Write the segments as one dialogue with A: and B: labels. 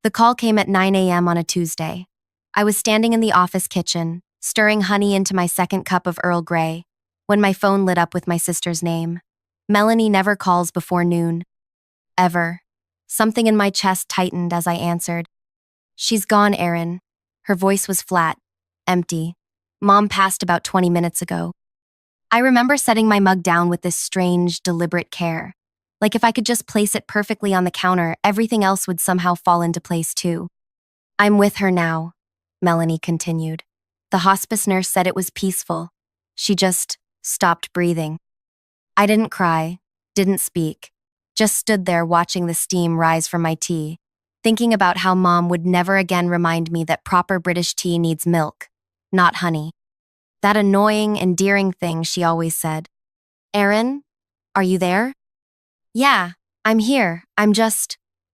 A: The call came at 9 a.m. on a Tuesday. I was standing in the office kitchen, stirring honey into my second cup of Earl Grey, when my phone lit up with my sister's name. Melanie never calls before noon. Ever. Something in my chest tightened as I answered. She's gone, Erin. Her voice was flat, empty. Mom passed about 20 minutes ago. I remember setting my mug down with this strange, deliberate care. Like if I could just place it perfectly on the counter, everything else would somehow fall into place too. I'm with her now, Melanie continued. The hospice nurse said it was peaceful. She just stopped breathing. I didn't cry, didn't speak, just stood there watching the steam rise from my tea, thinking about how Mom would never again remind me that proper British tea needs milk, not honey. That annoying, endearing thing she always said. Erin, are you there? Yeah, I'm here.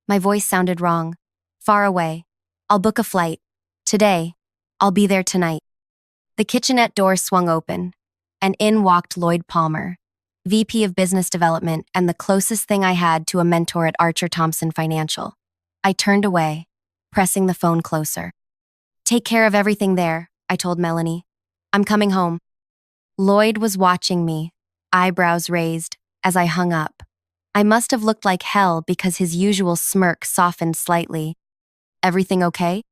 A: My voice sounded wrong. Far away. I'll book a flight. Today. I'll be there tonight. The kitchenette door swung open, and in walked Lloyd Palmer, VP of Business Development and the closest thing I had to a mentor at Archer Thompson Financial. I turned away, pressing the phone closer. Take care of everything there, I told Melanie. I'm coming home. Lloyd was watching me, eyebrows raised, as I hung up. I must have looked like hell because his usual smirk softened slightly. Everything okay?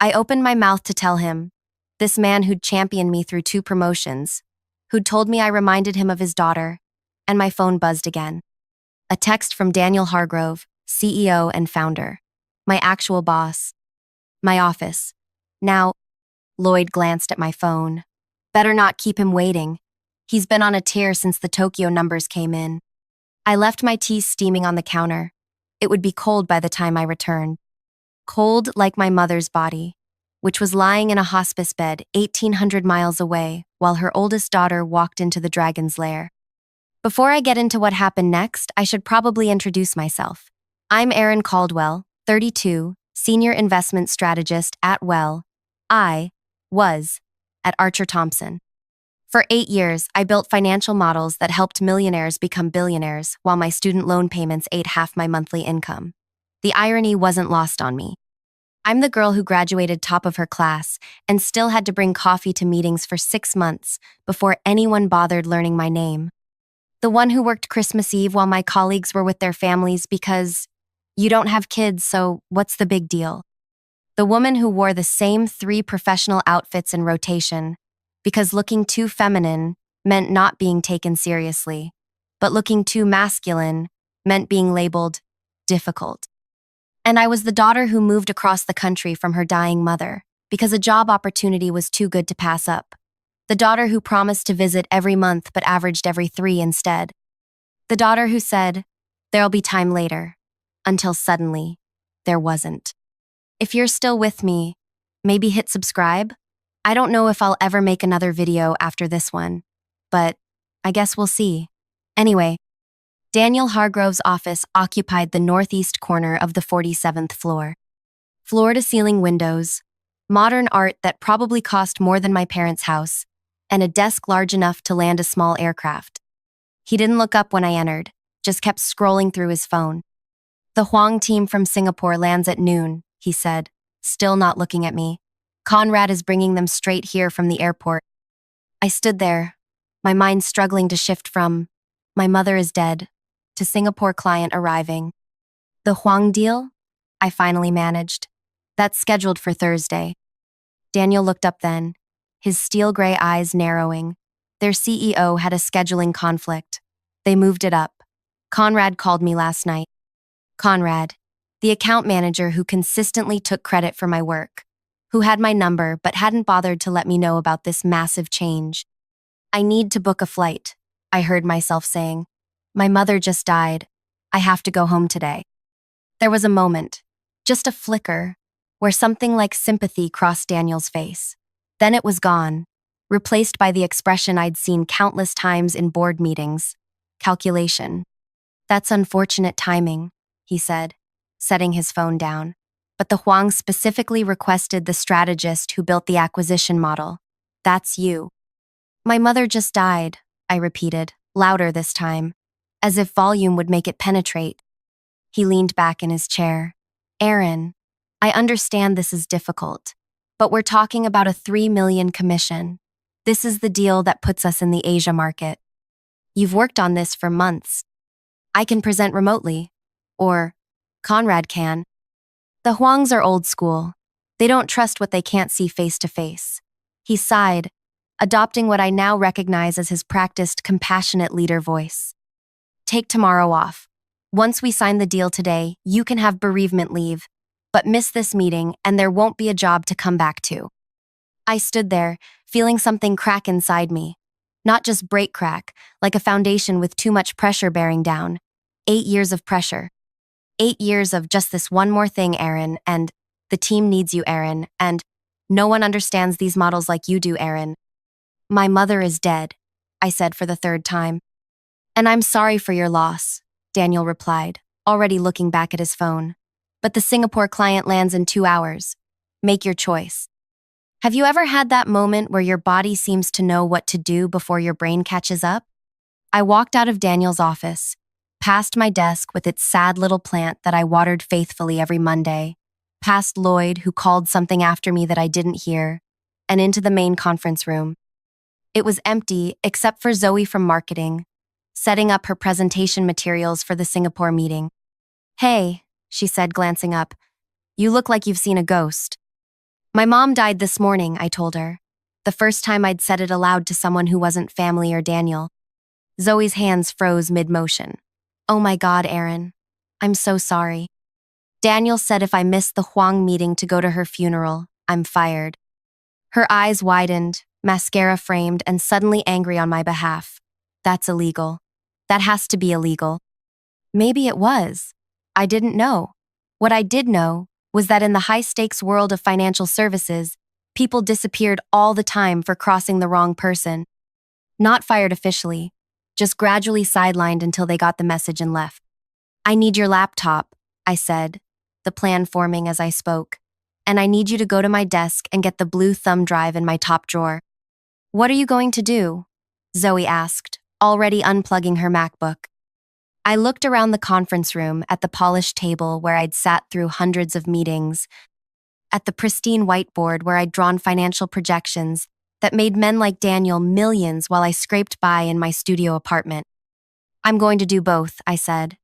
A: I opened my mouth to tell him, this man who'd championed me through 2 promotions, who'd told me I reminded him of his daughter, and my phone buzzed again. A text from Daniel Hargrove, CEO and founder. My actual boss. My office. Now, Lloyd glanced at my phone. Better not keep him waiting. He's been on a tear since the Tokyo numbers came in. I left my tea steaming on the counter. It would be cold by the time I returned. Cold like my mother's body, which was lying in a hospice bed 1,800 miles away while her oldest daughter walked into the dragon's lair. Before I get into what happened next, I should probably introduce myself. I'm Erin Caldwell, 32, Senior Investment Strategist at at Archer Thompson. For 8 years, I built financial models that helped millionaires become billionaires while my student loan payments ate half my monthly income. The irony wasn't lost on me. I'm the girl who graduated top of her class and still had to bring coffee to meetings for 6 months before anyone bothered learning my name. The one who worked Christmas Eve while my colleagues were with their families because you don't have kids, so what's the big deal? The woman who wore the same 3 professional outfits in rotation because looking too feminine meant not being taken seriously, but looking too masculine meant being labeled difficult. And I was the daughter who moved across the country from her dying mother because a job opportunity was too good to pass up. The daughter who promised to visit every month but averaged every 3 instead. The daughter who said, there'll be time later, until suddenly, there wasn't. If you're still with me, maybe hit subscribe. I don't know if I'll ever make another video after this one, but I guess we'll see. Anyway, Daniel Hargrove's office occupied the northeast corner of the 47th floor. Floor-to-ceiling windows, modern art that probably cost more than my parents' house, and a desk large enough to land a small aircraft. He didn't look up when I entered, just kept scrolling through his phone. The Huang team from Singapore lands at noon, he said, still not looking at me. Conrad is bringing them straight here from the airport. I stood there, my mind struggling to shift from, my mother is dead, to Singapore client arriving. The Huang deal? I finally managed. That's scheduled for Thursday. Daniel looked up then, his steel gray eyes narrowing. Their CEO had a scheduling conflict. They moved it up. Conrad called me last night. Conrad, the account manager who consistently took credit for my work, who had my number but hadn't bothered to let me know about this massive change. I need to book a flight, I heard myself saying. My mother just died. I have to go home today. There was a moment, just a flicker, where something like sympathy crossed Daniel's face. Then it was gone, replaced by the expression I'd seen countless times in board meetings. Calculation. That's unfortunate timing, he said, setting his phone down. But the Huang specifically requested the strategist who built the acquisition model. That's you. My mother just died, I repeated, louder this time, as if volume would make it penetrate. He leaned back in his chair. Erin, I understand this is difficult, but we're talking about a 3 million commission. This is the deal that puts us in the Asia market. You've worked on this for months. I can present remotely. Or, Conrad can. The Huangs are old school. They don't trust what they can't see face to face. He sighed, adopting what I now recognize as his practiced, compassionate leader voice. Take tomorrow off. Once we sign the deal today, you can have bereavement leave, but miss this meeting and there won't be a job to come back to. I stood there, feeling something crack inside me. Not just break crack, like a foundation with too much pressure bearing down. 8 years of pressure. 8 years of just this one more thing, Aaron, and the team needs you, Aaron, and no one understands these models like you do, Aaron. My mother is dead, I said for the third time. And I'm sorry for your loss, Daniel replied, already looking back at his phone. But the Singapore client lands in 2 hours. Make your choice. Have you ever had that moment where your body seems to know what to do before your brain catches up? I walked out of Daniel's office, past my desk with its sad little plant that I watered faithfully every Monday, past Lloyd, who called something after me that I didn't hear, and into the main conference room. It was empty except for Zoe from marketing, setting up her presentation materials for the Singapore meeting. Hey, she said, glancing up. You look like you've seen a ghost. My mom died this morning, I told her. The first time I'd said it aloud to someone who wasn't family or Daniel. Zoe's hands froze mid-motion. Oh my God, Aaron. I'm so sorry. Daniel said if I missed the Huang meeting to go to her funeral, I'm fired. Her eyes widened, mascara framed, and suddenly angry on my behalf. That's illegal. That has to be illegal. Maybe it was. I didn't know. What I did know was that in the high-stakes world of financial services, people disappeared all the time for crossing the wrong person. Not fired officially, just gradually sidelined until they got the message and left. I need your laptop, I said, the plan forming as I spoke. And I need you to go to my desk and get the blue thumb drive in my top drawer. What are you going to do? Zoe asked, already unplugging her MacBook. I looked around the conference room at the polished table where I'd sat through hundreds of meetings, at the pristine whiteboard where I'd drawn financial projections that made men like Daniel millions while I scraped by in my studio apartment. I'm going to do both, I said.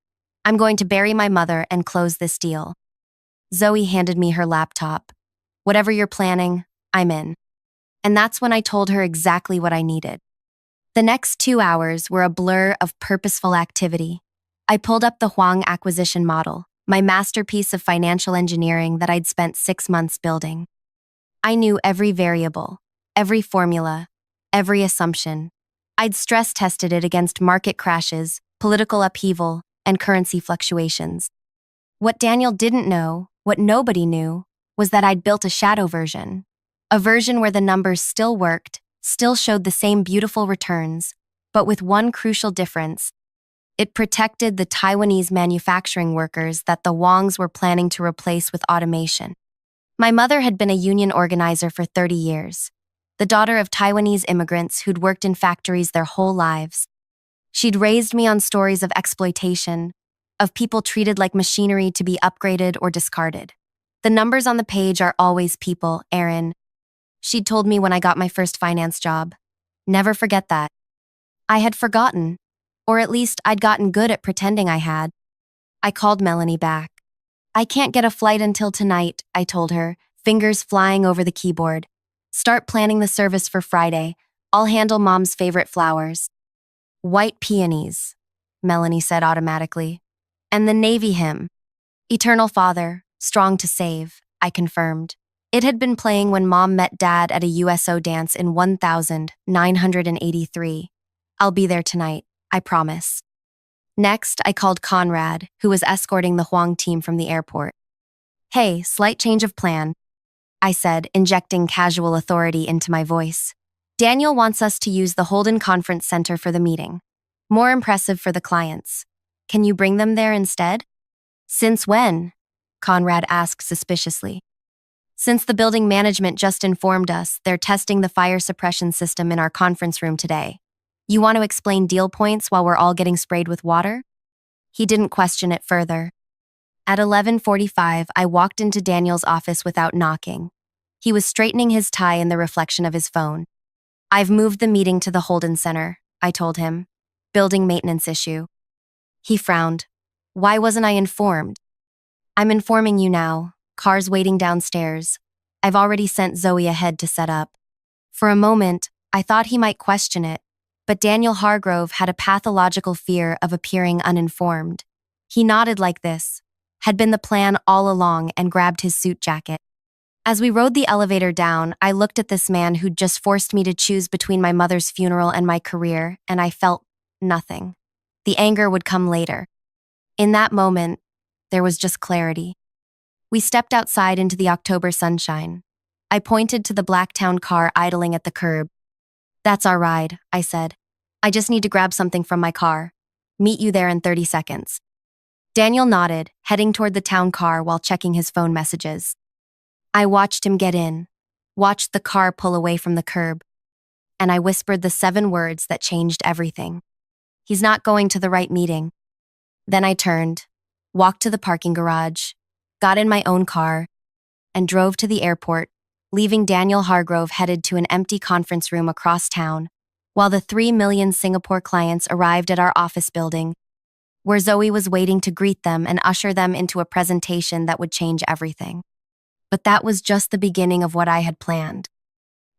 A: I'm going to bury my mother and close this deal. Zoe handed me her laptop. Whatever you're planning, I'm in. And that's when I told her exactly what I needed. The next 2 hours were a blur of purposeful activity. I pulled up the Huang acquisition model, my masterpiece of financial engineering that I'd spent 6 months building. I knew every variable, every formula, every assumption. I'd stress-tested it against market crashes, political upheaval, and currency fluctuations. What Daniel didn't know, what nobody knew, was that I'd built a shadow version. A version where the numbers still worked, still showed the same beautiful returns, but with one crucial difference. It protected the Taiwanese manufacturing workers that the Huangs were planning to replace with automation. My mother had been a union organizer for 30 years, the daughter of Taiwanese immigrants who'd worked in factories their whole lives. She'd raised me on stories of exploitation, of people treated like machinery to be upgraded or discarded. The numbers on the page are always people, Aaron. She'd told me when I got my first finance job. Never forget that. I had forgotten, or at least I'd gotten good at pretending I had. I called Melanie back. I can't get a flight until tonight, I told her, fingers flying over the keyboard. Start planning the service for Friday. I'll handle Mom's favorite flowers. White peonies, Melanie said automatically. And the Navy hymn. Eternal Father, strong to save, I confirmed. It had been playing when Mom met Dad at a USO dance in 1983. I'll be there tonight, I promise. Next, I called Conrad, who was escorting the Huang team from the airport. Hey, slight change of plan, I said, injecting casual authority into my voice. Daniel wants us to use the Holden Conference Center for the meeting. More impressive for the clients. Can you bring them there instead? Since when? Conrad asked suspiciously. Since the building management just informed us they're testing the fire suppression system in our conference room today. You want to explain deal points while we're all getting sprayed with water? He didn't question it further. At 11:45, I walked into Daniel's office without knocking. He was straightening his tie in the reflection of his phone. "I've moved the meeting to the Holden Center," I told him. "Building maintenance issue." He frowned. "Why wasn't I informed?" "I'm informing you now. Car's waiting downstairs. I've already sent Zoe ahead to set up." For a moment, I thought he might question it, but Daniel Hargrove had a pathological fear of appearing uninformed. He nodded like this, had been the plan all along, and grabbed his suit jacket. As we rode the elevator down, I looked at this man who'd just forced me to choose between my mother's funeral and my career, and I felt nothing. The anger would come later. In that moment, there was just clarity. We stepped outside into the October sunshine. I pointed to the black town car idling at the curb. "That's our ride," I said. "I just need to grab something from my car. Meet you there in 30 seconds. Daniel nodded, heading toward the town car while checking his phone messages. I watched him get in, watched the car pull away from the curb, and I whispered the 7 words that changed everything. "He's not going to the right meeting." Then I turned, walked to the parking garage, got in my own car, and drove to the airport, leaving Daniel Hargrove headed to an empty conference room across town, while the 3 million Singapore clients arrived at our office building, where Zoe was waiting to greet them and usher them into a presentation that would change everything. But that was just the beginning of what I had planned.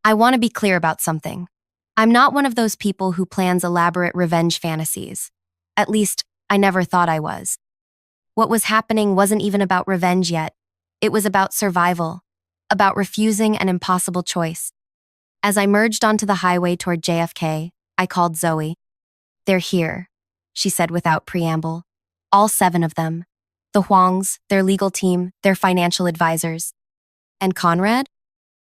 A: I want to be clear about something. I'm not one of those people who plans elaborate revenge fantasies. At least, I never thought I was. What was happening wasn't even about revenge yet. It was about survival, about refusing an impossible choice. As I merged onto the highway toward JFK, I called Zoe. "They're here," she said without preamble. "All 7 of them. The Huangs, their legal team, their financial advisors. And Conrad?"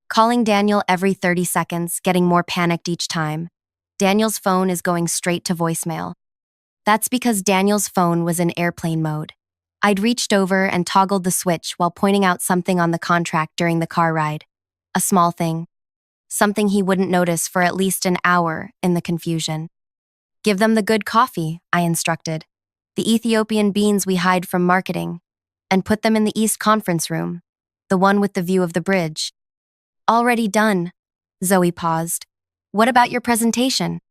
A: Calling Daniel every 30 seconds, getting more panicked each time. Daniel's phone is going straight to voicemail. That's because Daniel's phone was in airplane mode. I'd reached over and toggled the switch while pointing out something on the contract during the car ride. A small thing. Something he wouldn't notice for at least an hour in the confusion. "Give them the good coffee," I instructed. "The Ethiopian beans we hide from marketing. And put them in the East Conference Room, the one with the view of the bridge." "Already done." Zoe paused. "What about your presentation?"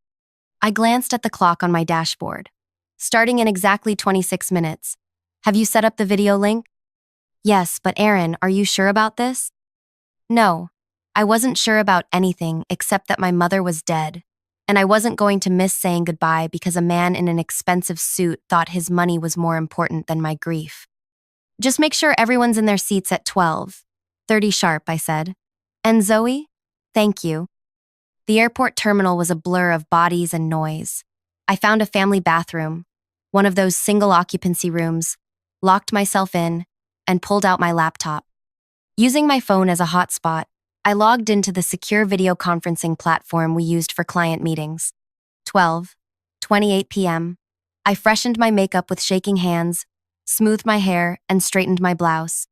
A: I glanced at the clock on my dashboard. "Starting in exactly 26 minutes. Have you set up the video link?" "Yes, but Aaron, are you sure about this?" No. I wasn't sure about anything except that my mother was dead, and I wasn't going to miss saying goodbye because a man in an expensive suit thought his money was more important than my grief. "Just make sure everyone's in their seats at 12:30 sharp," I said. "And Zoe? Thank you." The airport terminal was a blur of bodies and noise. I found a family bathroom, one of those single-occupancy rooms, locked myself in, and pulled out my laptop. Using my phone as a hotspot, I logged into the secure video conferencing platform we used for client meetings. 12:28 p.m. I freshened my makeup with shaking hands, smoothed my hair, and straightened my blouse.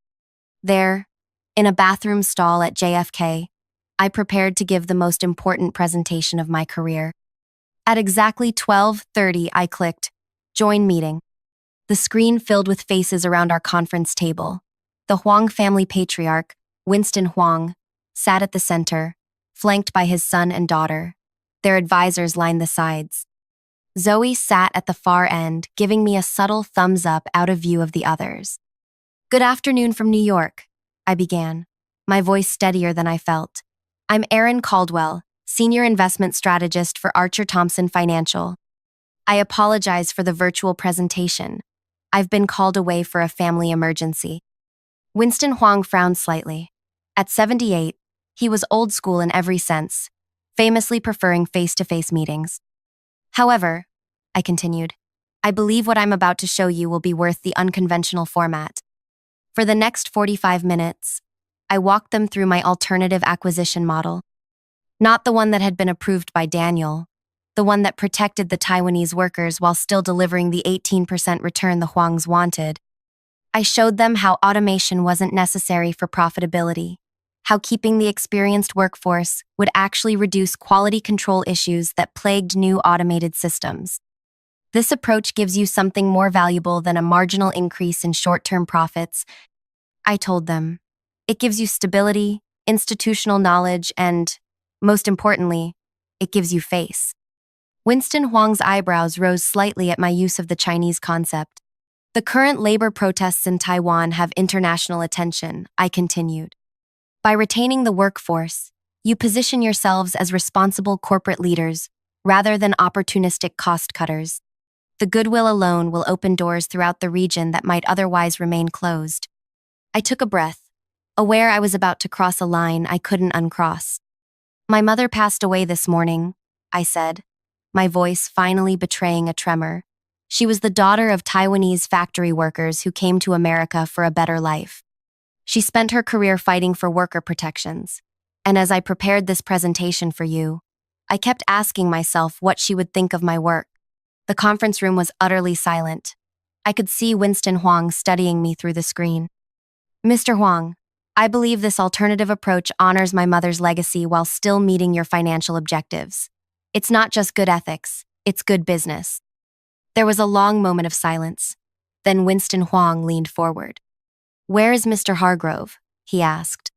A: There, in a bathroom stall at JFK, I prepared to give the most important presentation of my career. At exactly 12:30, I clicked, "Join meeting." The screen filled with faces around our conference table. The Huang family patriarch, Winston Huang, sat at the center, flanked by his son and daughter. Their advisors lined the sides. Zoe sat at the far end, giving me a subtle thumbs up out of view of the others. "Good afternoon from New York," I began, my voice steadier than I felt. "I'm Aaron Caldwell, Senior Investment Strategist for Archer Thompson Financial. I apologize for the virtual presentation. I've been called away for a family emergency." Winston Huang frowned slightly. At 78, he was old school in every sense, famously preferring face-to-face meetings. "However," I continued, "I believe what I'm about to show you will be worth the unconventional format." For the next 45 minutes, I walked them through my alternative acquisition model. Not the one that had been approved by Daniel, the one that protected the Taiwanese workers while still delivering the 18% return the Huangs wanted. I showed them how automation wasn't necessary for profitability, how keeping the experienced workforce would actually reduce quality control issues that plagued new automated systems. This approach gives you something more valuable than a marginal increase in short-term profits, I told them. It gives you stability, institutional knowledge, and, most importantly, it gives you face. Winston Huang's eyebrows rose slightly at my use of the Chinese concept. The current labor protests in Taiwan have international attention, I continued. By retaining the workforce, you position yourselves as responsible corporate leaders rather than opportunistic cost cutters. The goodwill alone will open doors throughout the region that might otherwise remain closed. I took a breath, aware I was about to cross a line I couldn't uncross. My mother passed away this morning, I said, my voice finally betraying a tremor. She was the daughter of Taiwanese factory workers who came to America for a better life. She spent her career fighting for worker protections, and as I prepared this presentation for you, I kept asking myself what she would think of my work. The conference room was utterly silent. I could see Winston Huang studying me through the screen. Mr. Huang, I believe this alternative approach honors my mother's legacy while still meeting your financial objectives. It's not just good ethics, it's good business. There was a long moment of silence. Then Winston Huang leaned forward. Where is Mr. Hargrove? He asked.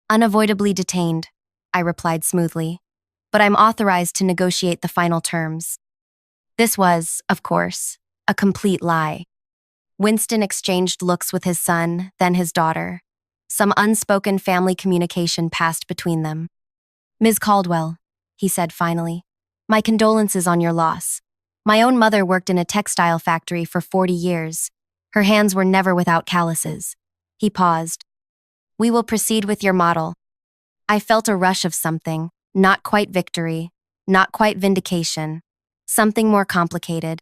A: Unavoidably detained, I replied smoothly, but I'm authorized to negotiate the final terms. This was, of course, a complete lie. Winston exchanged looks with his son, then his daughter. Some unspoken family communication passed between them. Ms. Caldwell, he said finally, my condolences on your loss. My own mother worked in a textile factory for 40 years. Her hands were never without calluses. He paused. We will proceed with your model. I felt a rush of something, not quite victory, not quite vindication, something more complicated.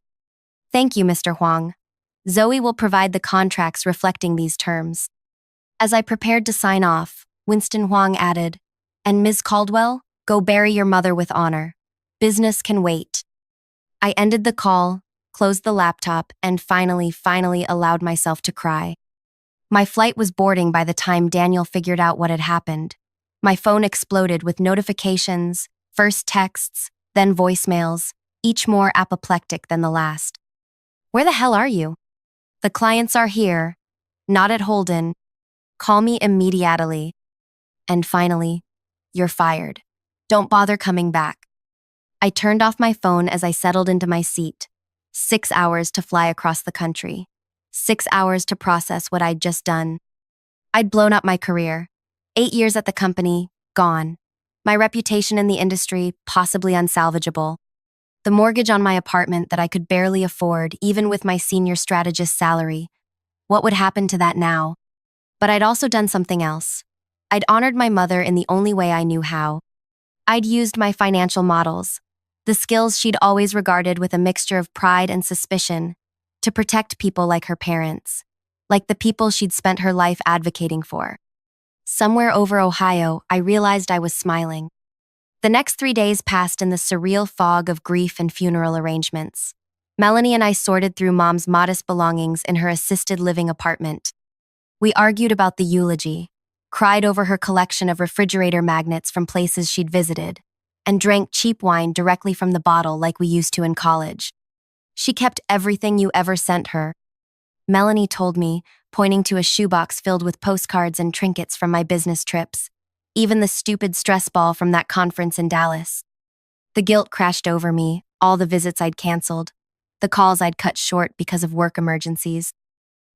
A: Thank you, Mr. Huang. Zoe will provide the contracts reflecting these terms. As I prepared to sign off, Winston Huang added, and Ms. Caldwell, go bury your mother with honor. Business can wait. I ended the call, closed the laptop, and finally allowed myself to cry. My flight was boarding by the time Daniel figured out what had happened. My phone exploded with notifications, first texts, then voicemails, each more apoplectic than the last. Where the hell are you? The clients are here. Not at Holden. Call me immediately. And finally, you're fired. Don't bother coming back. I turned off my phone as I settled into my seat. 6 hours to fly across the country. 6 hours to process what I'd just done. I'd blown up my career. 8 years at the company, gone. My reputation in the industry, possibly unsalvageable. The mortgage on my apartment that I could barely afford, even with my senior strategist salary. What would happen to that now? But I'd also done something else. I'd honored my mother in the only way I knew how. I'd used my financial models, the skills she'd always regarded with a mixture of pride and suspicion, to protect people like her parents, like the people she'd spent her life advocating for. Somewhere over Ohio, I realized I was smiling. The next 3 days passed in the surreal fog of grief and funeral arrangements. Melanie and I sorted through Mom's modest belongings in her assisted living apartment. We argued about the eulogy, cried over her collection of refrigerator magnets from places she'd visited, and drank cheap wine directly from the bottle like we used to in college. She kept everything you ever sent her. Melanie told me, pointing to a shoebox filled with postcards and trinkets from my business trips, even the stupid stress ball from that conference in Dallas. The guilt crashed over me, all the visits I'd canceled, the calls I'd cut short because of work emergencies.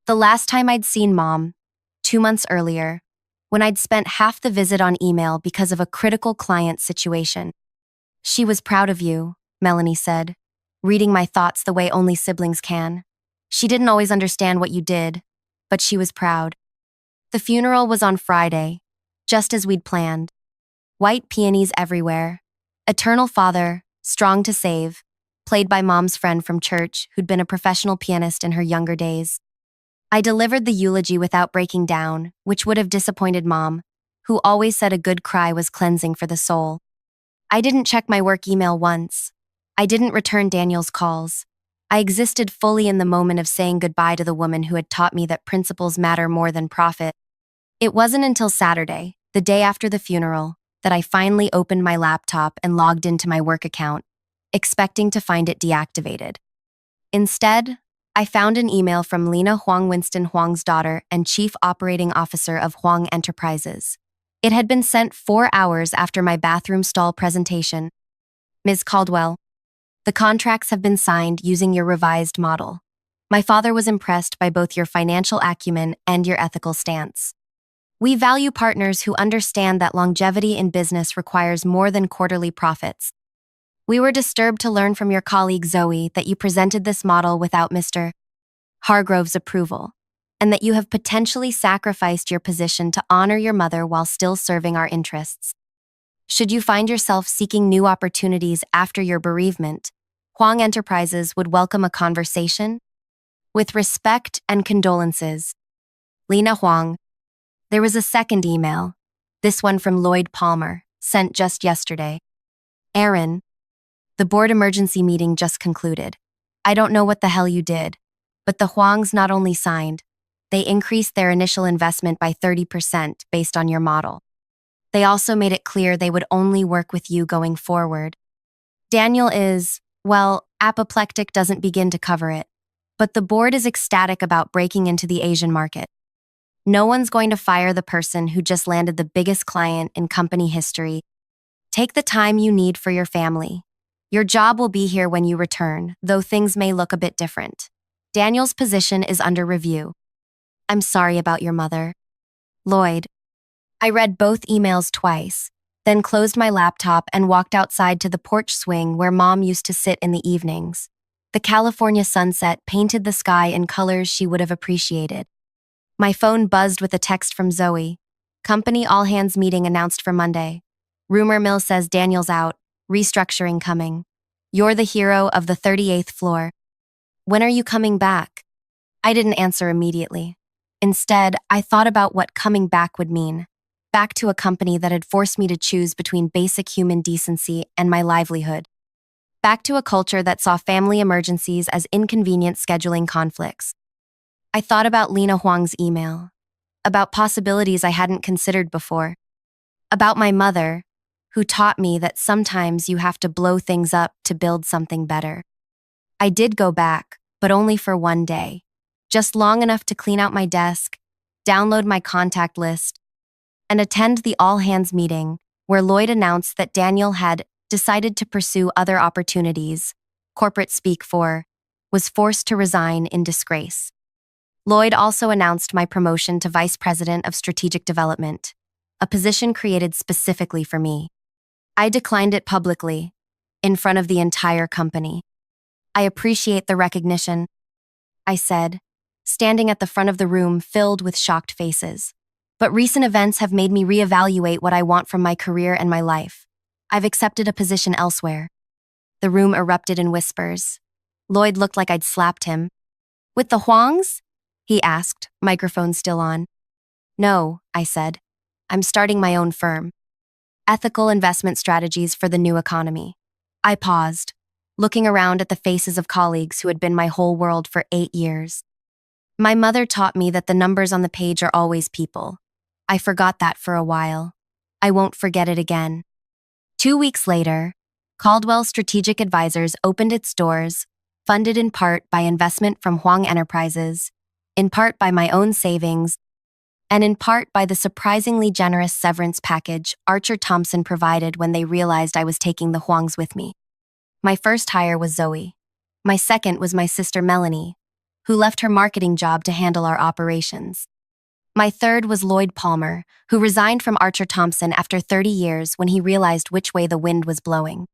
A: The last time I'd seen Mom, 2 months earlier, when I'd spent half the visit on email because of a critical client situation. She was proud of you, Melanie said, reading my thoughts the way only siblings can. She didn't always understand what you did, but she was proud. The funeral was on Friday, just as we'd planned. White peonies everywhere. Eternal Father, Strong to Save, played by Mom's friend from church who'd been a professional pianist in her younger days. I delivered the eulogy without breaking down, which would have disappointed Mom, who always said a good cry was cleansing for the soul. I didn't check my work email once. I didn't return Daniel's calls. I existed fully in the moment of saying goodbye to the woman who had taught me that principles matter more than profit. It wasn't until Saturday, the day after the funeral, that I finally opened my laptop and logged into my work account, expecting to find it deactivated. Instead, I found an email from Lena Huang, Winston Huang's daughter and chief operating officer of Huang Enterprises. It had been sent 4 hours after my bathroom stall presentation. Ms. Caldwell, the contracts have been signed using your revised model. My father was impressed by both your financial acumen and your ethical stance. We value partners who understand that longevity in business requires more than quarterly profits. We were disturbed to learn from your colleague Zoe that you presented this model without Mr. Hargrove's approval, and that you have potentially sacrificed your position to honor your mother while still serving our interests. Should you find yourself seeking new opportunities after your bereavement, Huang Enterprises would welcome a conversation. With respect and condolences, Lena Huang. There was a second email, this one from Lloyd Palmer, sent just yesterday. Aaron, the board emergency meeting just concluded. I don't know what the hell you did, but the Huangs not only signed, they increased their initial investment by 30% based on your model. They also made it clear they would only work with you going forward. Daniel is, well, apoplectic doesn't begin to cover it, but the board is ecstatic about breaking into the Asian market. No one's going to fire the person who just landed the biggest client in company history. Take the time you need for your family. Your job will be here when you return, though things may look a bit different. Daniel's position is under review. I'm sorry about your mother. Lloyd. I read both emails twice, then closed my laptop and walked outside to the porch swing where Mom used to sit in the evenings. The California sunset painted the sky in colors she would have appreciated. My phone buzzed with a text from Zoe. Company all-hands meeting announced for Monday. Rumor mill says Daniel's out, restructuring coming. You're the hero of the 38th floor. When are you coming back? I didn't answer immediately. Instead, I thought about what coming back would mean. Back to a company that had forced me to choose between basic human decency and my livelihood. Back to a culture that saw family emergencies as inconvenient scheduling conflicts. I thought about Lena Huang's email, about possibilities I hadn't considered before, about my mother, who taught me that sometimes you have to blow things up to build something better. I did go back, but only for one day, just long enough to clean out my desk, download my contact list, and attend the all-hands meeting where Lloyd announced that Daniel had decided to pursue other opportunities, corporate speak for, was forced to resign in disgrace. Lloyd also announced my promotion to Vice President of Strategic Development, a position created specifically for me. I declined it publicly, in front of the entire company. I appreciate the recognition, I said, standing at the front of the room filled with shocked faces. But recent events have made me reevaluate what I want from my career and my life. I've accepted a position elsewhere. The room erupted in whispers. Lloyd looked like I'd slapped him. With the Huangs? He asked, microphone still on. No, I said. I'm starting my own firm. Ethical investment strategies for the new economy. I paused, looking around at the faces of colleagues who had been my whole world for 8 years. My mother taught me that the numbers on the page are always people. I forgot that for a while. I won't forget it again. 2 weeks later, Caldwell Strategic Advisors opened its doors, funded in part by investment from Huang Enterprises, in part by my own savings, and in part by the surprisingly generous severance package Archer Thompson provided when they realized I was taking the Huangs with me. My first hire was Zoe. My second was my sister Melanie, who left her marketing job to handle our operations. My third was Lloyd Palmer, who resigned from Archer Thompson after 30 years when he realized which way the wind was blowing.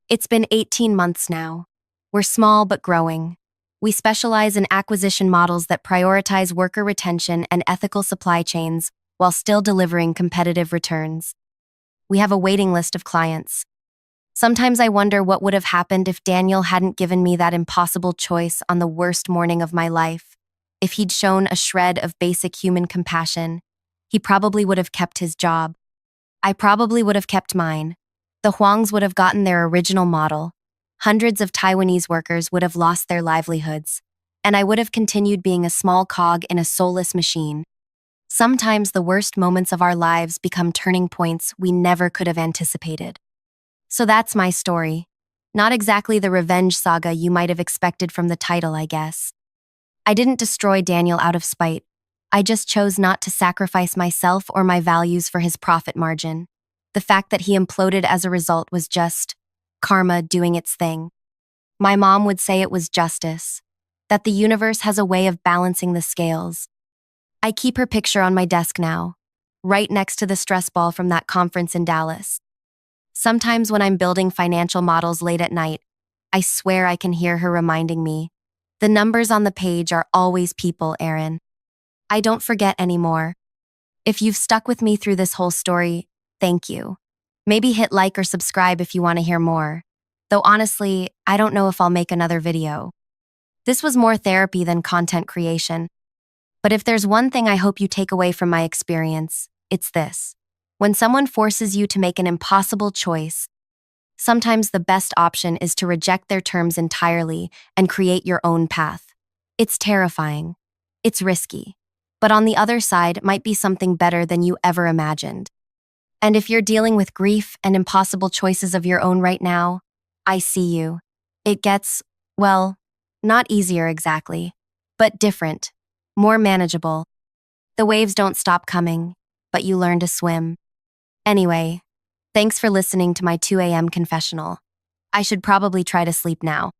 A: It's been 18 months now. We're small but growing. We specialize in acquisition models that prioritize worker retention and ethical supply chains while still delivering competitive returns. We have a waiting list of clients. Sometimes I wonder what would have happened if Daniel hadn't given me that impossible choice on the worst morning of my life. If he'd shown a shred of basic human compassion, he probably would have kept his job. I probably would have kept mine. The Huangs would have gotten their original model. Hundreds of Taiwanese workers would have lost their livelihoods, and I would have continued being a small cog in a soulless machine. Sometimes the worst moments of our lives become turning points we never could have anticipated. So that's my story. Not exactly the revenge saga you might have expected from the title, I guess. I didn't destroy Daniel out of spite. I just chose not to sacrifice myself or my values for his profit margin. The fact that he imploded as a result was just karma doing its thing. My mom would say it was justice, that the universe has a way of balancing the scales. I keep her picture on my desk now, right next to the stress ball from that conference in Dallas. Sometimes when I'm building financial models late at night, I swear I can hear her reminding me, the numbers on the page are always people, Aaron. I don't forget anymore. If you've stuck with me through this whole story, thank you. Maybe hit like or subscribe if you want to hear more. Though honestly, I don't know if I'll make another video. This was more therapy than content creation. But if there's one thing I hope you take away from my experience, it's this. When someone forces you to make an impossible choice, sometimes the best option is to reject their terms entirely and create your own path. It's terrifying. It's risky. But on the other side might be something better than you ever imagined. And if you're dealing with grief and impossible choices of your own right now, I see you. It gets, well, not easier exactly, but different, more manageable. The waves don't stop coming, but you learn to swim. Anyway, thanks for listening to my 2 a.m. confessional. I should probably try to sleep now.